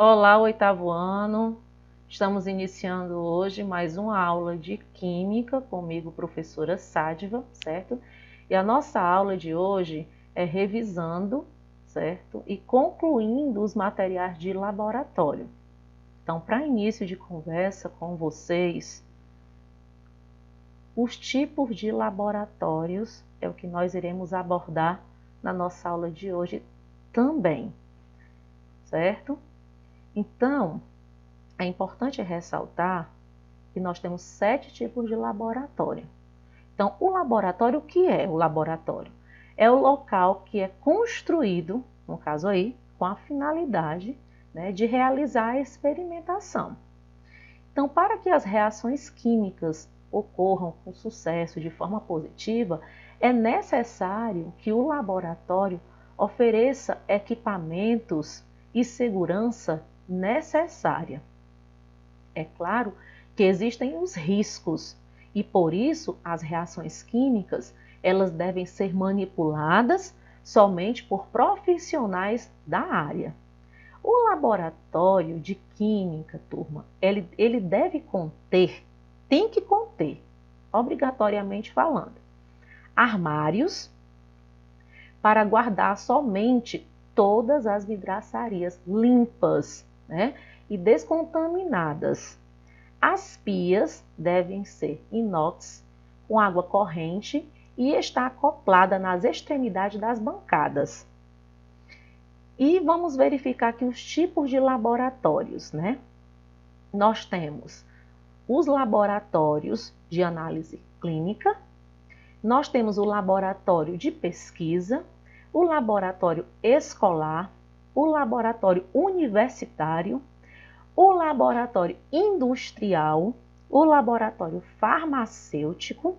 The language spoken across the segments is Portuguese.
Olá, oitavo ano. Estamos iniciando hoje mais uma aula de Química comigo, professora Sádiva, certo? E a nossa aula de hoje é revisando, certo? E concluindo os materiais de laboratório. Então, para início de conversa com vocês, os tipos de laboratórios é o que nós iremos abordar na nossa aula de hoje também, certo? Então, é importante ressaltar que nós temos 7 tipos de laboratório. Então, o laboratório, o que é o laboratório? É o local que é construído, no caso aí, com a finalidade, de realizar a experimentação. Então, para que as reações químicas ocorram com sucesso, de forma positiva, é necessário que o laboratório ofereça equipamentos e segurança necessária. É claro que existem os riscos e por isso as reações químicas elas devem ser manipuladas somente por profissionais da área. O laboratório de química, turma, ele deve conter, tem que conter, obrigatoriamente falando, armários para guardar somente todas as vidraçarias limpas, e descontaminadas. As pias devem ser inox, com água corrente e estar acoplada nas extremidades das bancadas. E vamos verificar aqui os tipos de laboratórios, Nós temos os laboratórios de análise clínica, nós temos o laboratório de pesquisa, o laboratório escolar, o laboratório universitário, o laboratório industrial, o laboratório farmacêutico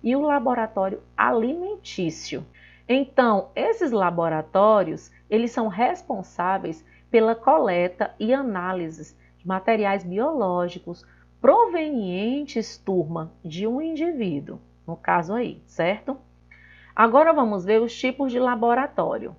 e o laboratório alimentício. Então, esses laboratórios, eles são responsáveis pela coleta e análise de materiais biológicos provenientes, turma, de um indivíduo, no caso aí, certo? Agora vamos ver os tipos de laboratório.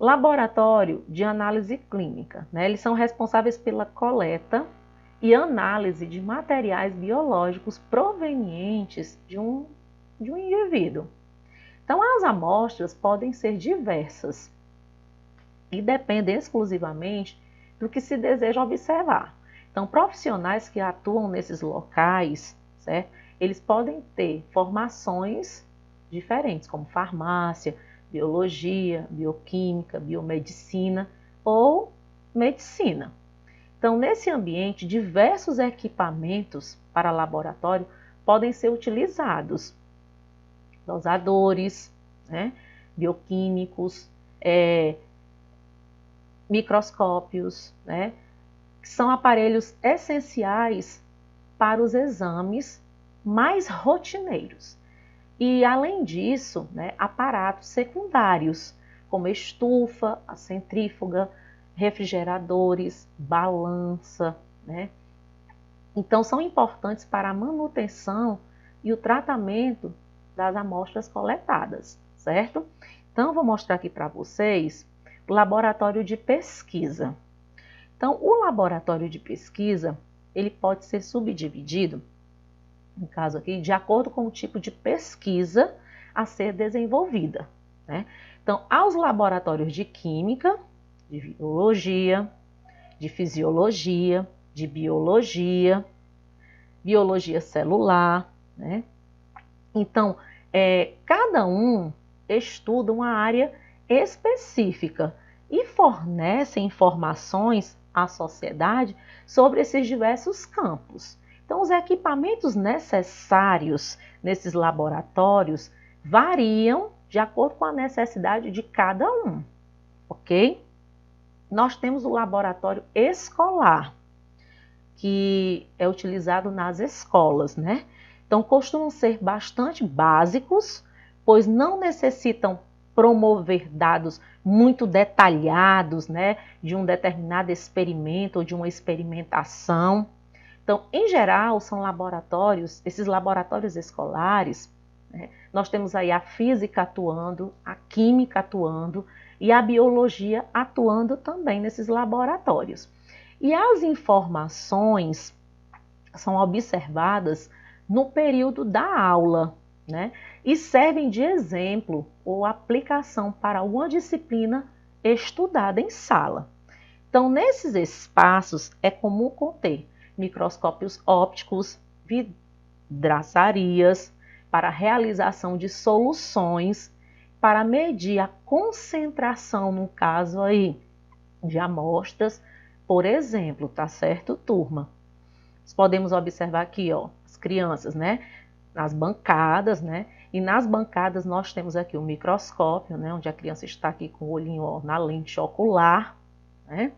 Laboratório de análise clínica, Eles são responsáveis pela coleta e análise de materiais biológicos provenientes de um indivíduo. Então, as amostras podem ser diversas e dependem exclusivamente do que se deseja observar. Então, profissionais que atuam nesses locais, certo? Eles podem ter formações diferentes, como farmácia, biologia, bioquímica, biomedicina ou medicina. Então, nesse ambiente, diversos equipamentos para laboratório podem ser utilizados. Dosadores, bioquímicos, microscópios, que são aparelhos essenciais para os exames mais rotineiros. E, além disso, aparatos secundários, como estufa, a centrífuga, refrigeradores, balança, Então, são importantes para a manutenção e o tratamento das amostras coletadas, certo? Então, vou mostrar aqui para vocês o laboratório de pesquisa. Então, o laboratório de pesquisa, ele pode ser subdividido, no caso aqui, de acordo com o tipo de pesquisa a ser desenvolvida, Então, há os laboratórios de química, de biologia, de fisiologia, de biologia, biologia celular, Então, cada um estuda uma área específica e fornece informações à sociedade sobre esses diversos campos. Então, os equipamentos necessários nesses laboratórios variam de acordo com a necessidade de cada um, ok? Nós temos o laboratório escolar, que é utilizado nas escolas, Então, costumam ser bastante básicos, pois não necessitam promover dados muito detalhados, de um determinado experimento ou de uma experimentação. Então, em geral, são laboratórios, esses laboratórios escolares, nós temos aí a física atuando, a química atuando e a biologia atuando também nesses laboratórios. E as informações são observadas no período da aula, né? E servem de exemplo ou aplicação para alguma disciplina estudada em sala. Então, nesses espaços é comum conter microscópios ópticos, vidraçarias, para a realização de soluções, para medir a concentração, no caso aí, de amostras, por exemplo, tá certo, turma? Nós podemos observar aqui, ó, as crianças, né, nas bancadas, né, e nas bancadas nós temos aqui o microscópio, né, onde a criança está aqui com o olhinho, ó, na lente ocular, né.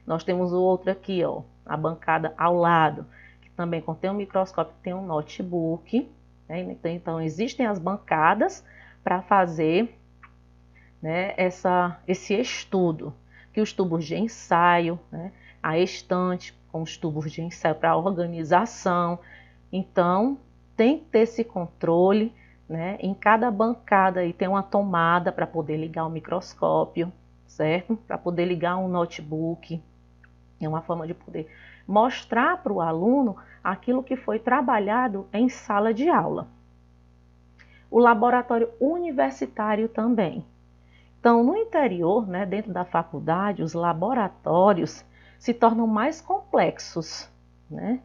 Nós temos o outro aqui, ó, a bancada ao lado, que também contém um microscópio, tem um notebook, né, então existem as bancadas para fazer, né, esse estudo, que os tubos de ensaio, né, a estante com os tubos de ensaio para organização. Então, tem que ter esse controle, né? Em cada bancada aí tem uma tomada para poder ligar o microscópio, certo? Para poder ligar um notebook. É uma forma de poder mostrar para o aluno aquilo que foi trabalhado em sala de aula. O laboratório universitário também. Então, no interior, né, dentro da faculdade, os laboratórios se tornam mais complexos, né,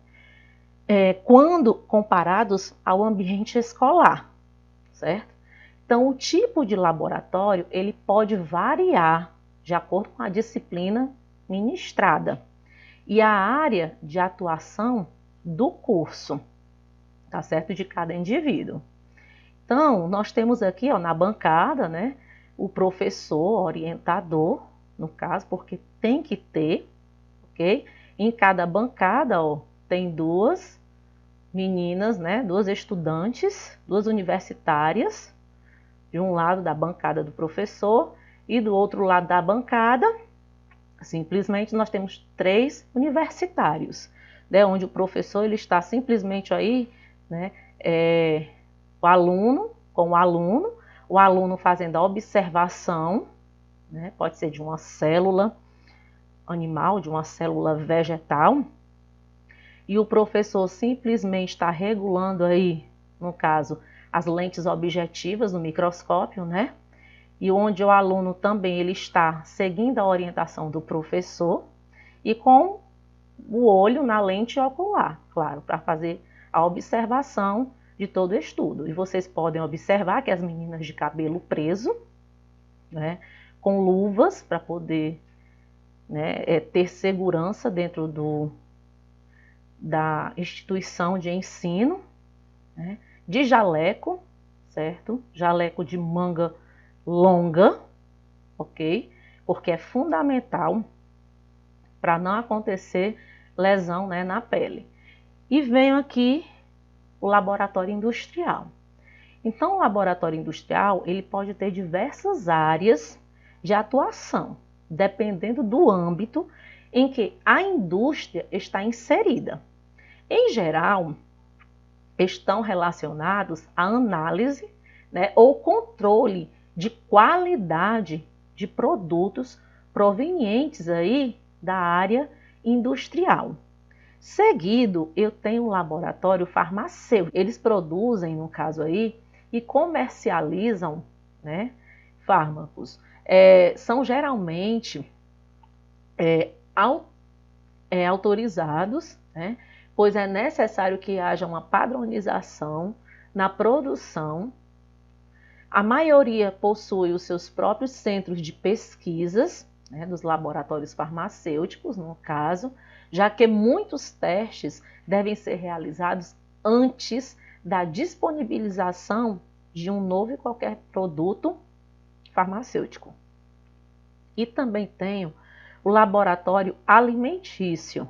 quando comparados ao ambiente escolar, certo? Então, o tipo de laboratório ele pode variar de acordo com a disciplina ministrada e a área de atuação do curso, tá certo? De cada indivíduo. Então, nós temos aqui, ó, na bancada, né, o professor, orientador, no caso, porque tem que ter, ok? Em cada bancada, ó, tem duas meninas, né, duas estudantes, duas universitárias, de um lado da bancada do professor e do outro lado da bancada, simplesmente nós temos 3 universitários, né, onde o professor ele está simplesmente aí, né, o aluno com o aluno fazendo a observação, né, pode ser de uma célula animal, de uma célula vegetal, e o professor simplesmente está regulando aí, no caso, as lentes objetivas no microscópio, né? E onde o aluno também ele está seguindo a orientação do professor e com o olho na lente ocular, claro, para fazer a observação de todo o estudo. E vocês podem observar que as meninas de cabelo preso, né, com luvas para poder, né, ter segurança dentro da instituição de ensino, né, de jaleco, certo? Jaleco de manga longa, ok? Porque é fundamental para não acontecer lesão, né, na pele. E venho aqui o laboratório industrial. Então, o laboratório industrial ele pode ter diversas áreas de atuação, dependendo do âmbito em que a indústria está inserida. Em geral, estão relacionados à análise, né, ou controle de qualidade de produtos provenientes aí da área industrial. Seguido, eu tenho um laboratório farmacêutico. Eles produzem, no caso aí, e comercializam, né, fármacos. São geralmente autorizados, né, pois é necessário que haja uma padronização na produção. A maioria possui os seus próprios centros de pesquisas, né, dos laboratórios farmacêuticos, no caso, já que muitos testes devem ser realizados antes da disponibilização de um novo e qualquer produto farmacêutico. E também tenho o laboratório alimentício.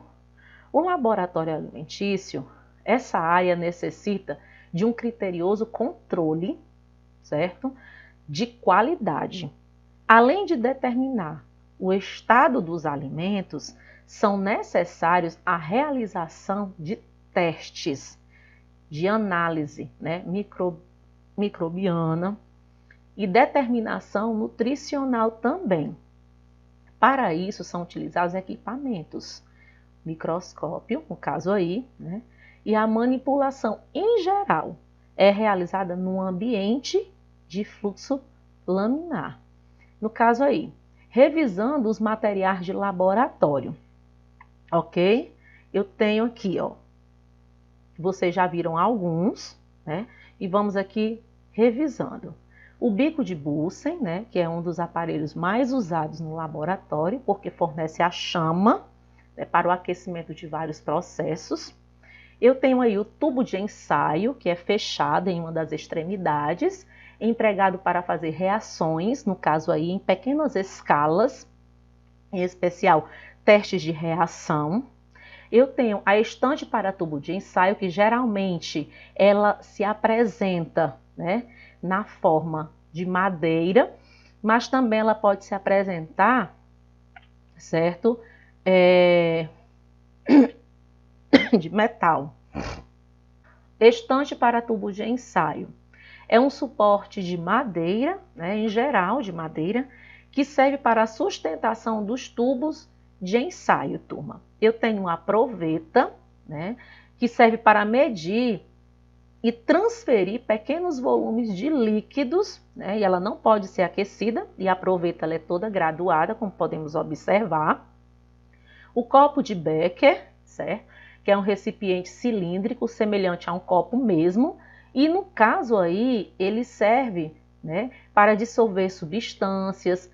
O laboratório alimentício, essa área necessita de um criterioso controle, certo? De qualidade. Além de determinar o estado dos alimentos, são necessários a realização de testes de análise, né, microbiana, e determinação nutricional também. Para isso são utilizados equipamentos, microscópio, no caso aí, né? E a manipulação em geral é realizada num ambiente de fluxo laminar. No caso aí, revisando os materiais de laboratório, ok? Eu tenho aqui, ó, vocês já viram alguns, né? E vamos aqui revisando. O bico de Bunsen, né, que é um dos aparelhos mais usados no laboratório, porque fornece a chama, né, para o aquecimento de vários processos. Eu tenho aí o tubo de ensaio, que é fechado em uma das extremidades, empregado para fazer reações, no caso aí em pequenas escalas, em especial testes de reação. Eu tenho a estante para tubo de ensaio, que geralmente ela se apresenta, né, na forma de madeira, mas também ela pode se apresentar, certo, de metal. Estante para tubo de ensaio. É um suporte de madeira, né, em geral de madeira, que serve para a sustentação dos tubos de ensaio, turma. Eu tenho uma proveta, né, que serve para medir e transferir pequenos volumes de líquidos, né, e ela não pode ser aquecida, e a proveta ela é toda graduada, como podemos observar. O copo de Becker, certo? Que é um recipiente cilíndrico semelhante a um copo mesmo, e no caso aí ele serve, né, para dissolver substâncias,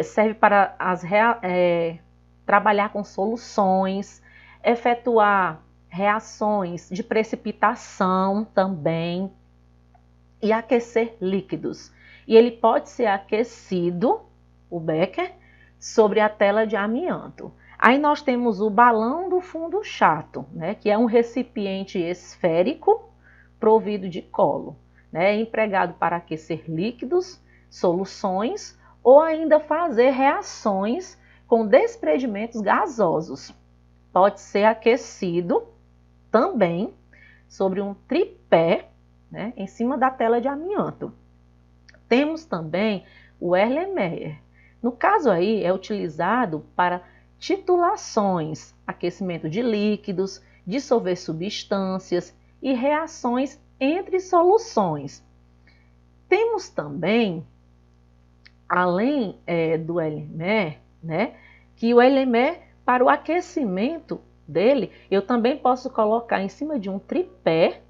serve para trabalhar com soluções, efetuar reações de precipitação também e aquecer líquidos. E ele pode ser aquecido, o Becker, sobre a tela de amianto. Aí nós temos o balão do fundo chato, né, que é um recipiente esférico provido de colo, né, empregado para aquecer líquidos, soluções ou ainda fazer reações com desprendimentos gasosos. Pode ser aquecido também sobre um tripé, né, em cima da tela de amianto. Temos também o Erlenmeyer. No caso aí é utilizado para titulações, aquecimento de líquidos, dissolver substâncias e reações entre soluções. Temos também, além do Erlenmeyer, né, que o Erlenmeyer, para o aquecimento dele, eu também posso colocar em cima de um tripé,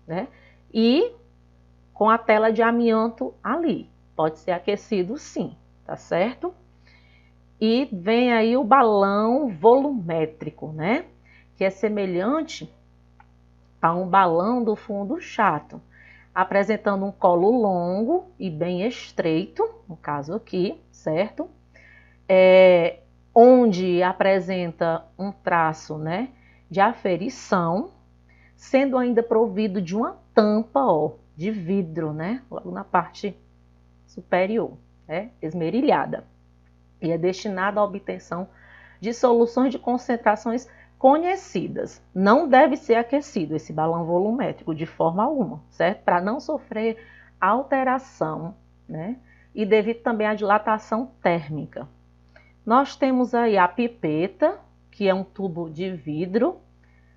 né, e com a tela de amianto ali. Pode ser aquecido sim, tá certo? E vem aí o balão volumétrico, né? Que é semelhante a um balão do fundo chato, apresentando um colo longo e bem estreito, no caso aqui, certo? Onde apresenta um traço, né, de aferição, sendo ainda provido de uma tampa, ó, de vidro, né, logo na parte superior, né, esmerilhada. E é destinado à obtenção de soluções de concentrações conhecidas. Não deve ser aquecido esse balão volumétrico de forma alguma, certo? Para não sofrer alteração, né? E devido também à dilatação térmica. Nós temos aí a pipeta, que é um tubo de vidro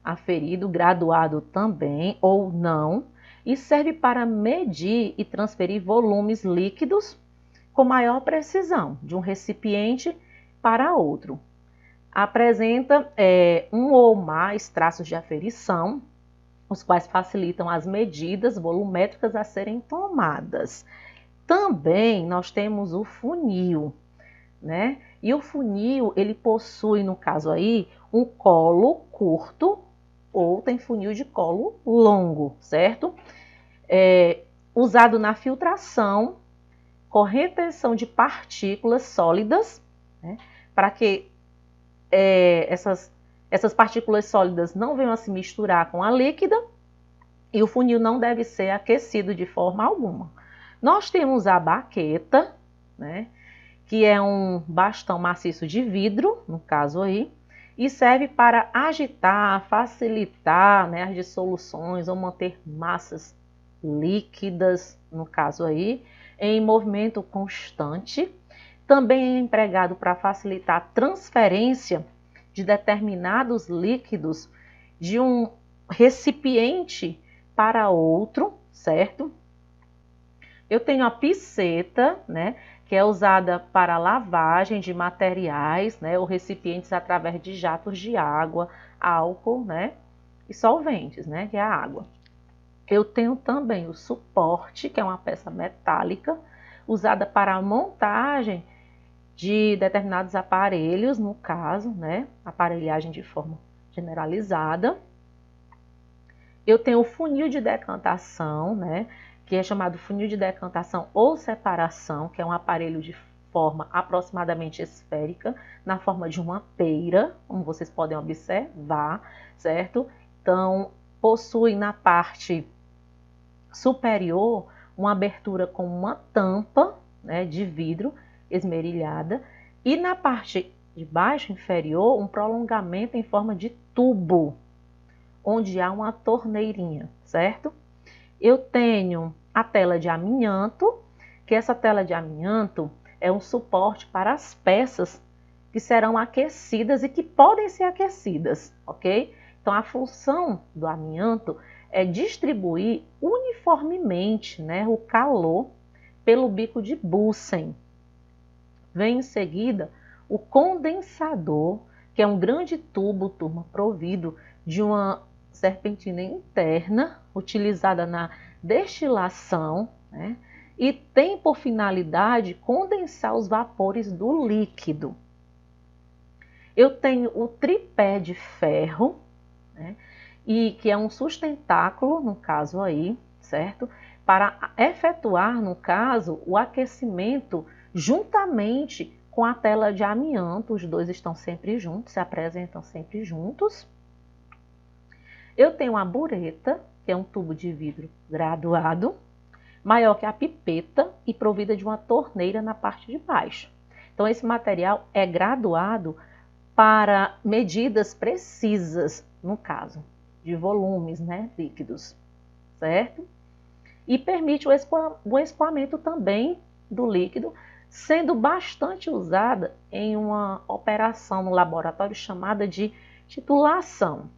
aferido, graduado também ou não, e serve para medir e transferir volumes líquidos com maior precisão de um recipiente para outro. Apresenta um ou mais traços de aferição, os quais facilitam as medidas volumétricas a serem tomadas. Também nós temos o funil, né? E o funil, ele possui, no caso aí, um colo curto ou tem funil de colo longo, certo? Usado na filtração com retenção de partículas sólidas, né, para que essas partículas sólidas não venham a se misturar com a líquida, e o funil não deve ser aquecido de forma alguma. Nós temos a baqueta, né, que é um bastão maciço de vidro, no caso aí, e serve para agitar, facilitar, né, as dissoluções ou manter massas líquidas, no caso aí, em movimento constante. Também é empregado para facilitar a transferência de determinados líquidos de um recipiente para outro, certo? Eu tenho a piceta, né, que é usada para lavagem de materiais, né, ou recipientes através de jatos de água, álcool, né, e solventes, né, que é a água. Eu tenho também o suporte, que é uma peça metálica, usada para a montagem de determinados aparelhos, no caso, né, aparelhagem de forma generalizada. Eu tenho o funil de decantação, né, que é chamado funil de decantação ou separação, que é um aparelho de forma aproximadamente esférica, na forma de uma peira, como vocês podem observar, certo? Então, possui na parte superior uma abertura com uma tampa, né, de vidro esmerilhada, e na parte de baixo inferior um prolongamento em forma de tubo, onde há uma torneirinha, certo? Eu tenho a tela de amianto, que essa tela de amianto é um suporte para as peças que serão aquecidas e que podem ser aquecidas, ok? Então, a função do amianto é distribuir uniformemente, né, o calor pelo bico de Bunsen. Vem em seguida o condensador, que é um grande tubo, turma, provido de uma serpentina interna, utilizada na destilação, né, e tem por finalidade condensar os vapores do líquido. Eu tenho o tripé de ferro, né, e que é um sustentáculo, no caso aí, certo? Para efetuar, no caso, o aquecimento juntamente com a tela de amianto, os dois estão sempre juntos, se apresentam sempre juntos. Eu tenho a bureta, que é um tubo de vidro graduado, maior que a pipeta e provida de uma torneira na parte de baixo. Então, esse material é graduado para medidas precisas, no caso, de volumes, né, líquidos, certo? E permite o escoamento também do líquido, sendo bastante usada em uma operação no laboratório chamada de titulação.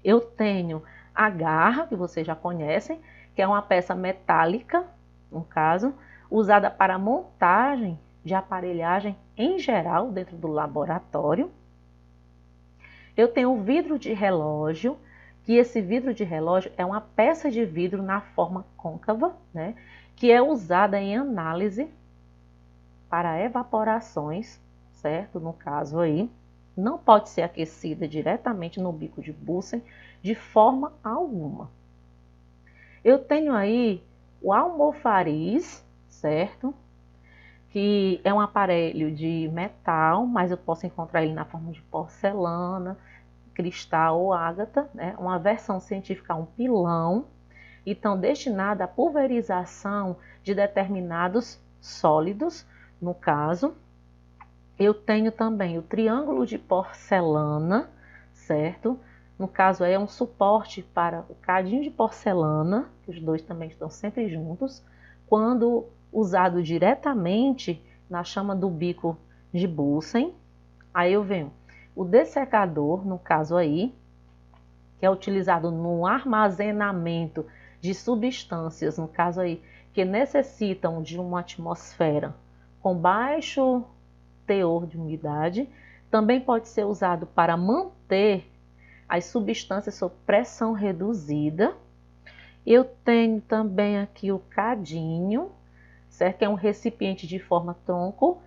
Eu tenho a garra, que vocês já conhecem, que é uma peça metálica, no caso, usada para a montagem de aparelhagem em geral dentro do laboratório. Eu tenho o vidro de relógio, que esse vidro de relógio é uma peça de vidro na forma côncava, né, que é usada em análise para evaporações, certo? No caso aí, não pode ser aquecida diretamente no bico de Bunsen de forma alguma. Eu tenho aí o almofariz, certo? Que é um aparelho de metal, mas eu posso encontrar ele na forma de porcelana, cristal ou ágata, né? Uma versão científica, um pilão, então destinada à pulverização de determinados sólidos, no caso. Eu tenho também o triângulo de porcelana, certo? No caso aí é um suporte para o cadinho de porcelana, que os dois também estão sempre juntos, quando usado diretamente na chama do bico de Bunsen. Aí eu venho o dessecador, no caso aí, que é utilizado no armazenamento de substâncias, no caso aí, que necessitam de uma atmosfera com baixo teor de umidade. Também pode ser usado para manter as substâncias sob pressão reduzida. Eu tenho também aqui o cadinho, certo? Que é um recipiente de forma tronco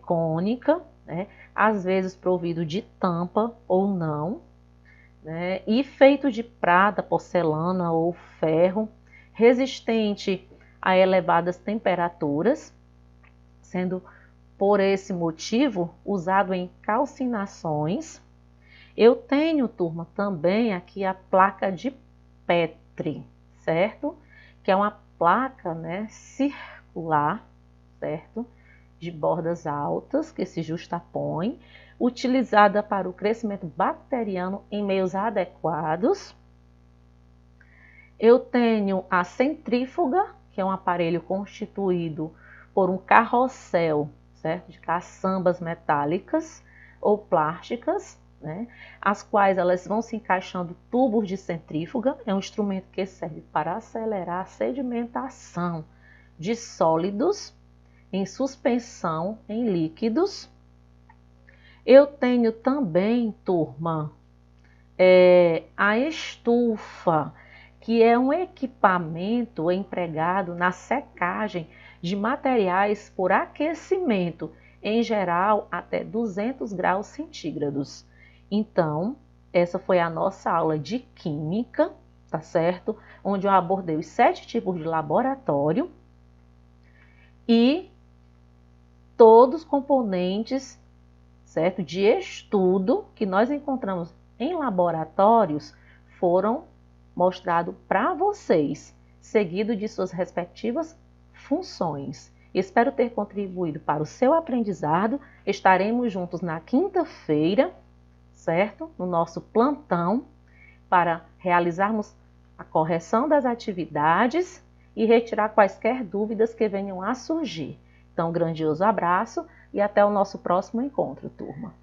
cônica, né? Às vezes provido de tampa ou não, né? E feito de prata, porcelana ou ferro, resistente a elevadas temperaturas, sendo por esse motivo usado em calcinações. Eu tenho, turma, também aqui a placa de Petri, certo? Que é uma placa, né, circular, certo? De bordas altas, que se justapõem, utilizada para o crescimento bacteriano em meios adequados. Eu tenho a centrífuga, que é um aparelho constituído por um carrossel, certo? De caçambas metálicas ou plásticas, né? As quais elas vão se encaixando tubos de centrífuga. É um instrumento que serve para acelerar a sedimentação de sólidos em suspensão em líquidos. Eu tenho também, turma, a estufa, que é um equipamento empregado na secagem de materiais por aquecimento, em geral até 200 graus centígrados. Então, essa foi a nossa aula de química, tá certo? Onde eu abordei os 7 tipos de laboratório e todos os componentes, certo, de estudo que nós encontramos em laboratórios foram mostrados para vocês, seguido de suas respectivas funções. Espero ter contribuído para o seu aprendizado. Estaremos juntos na quinta-feira, certo? No nosso plantão, para realizarmos a correção das atividades e retirar quaisquer dúvidas que venham a surgir. Então, um grandioso abraço e até o nosso próximo encontro, turma.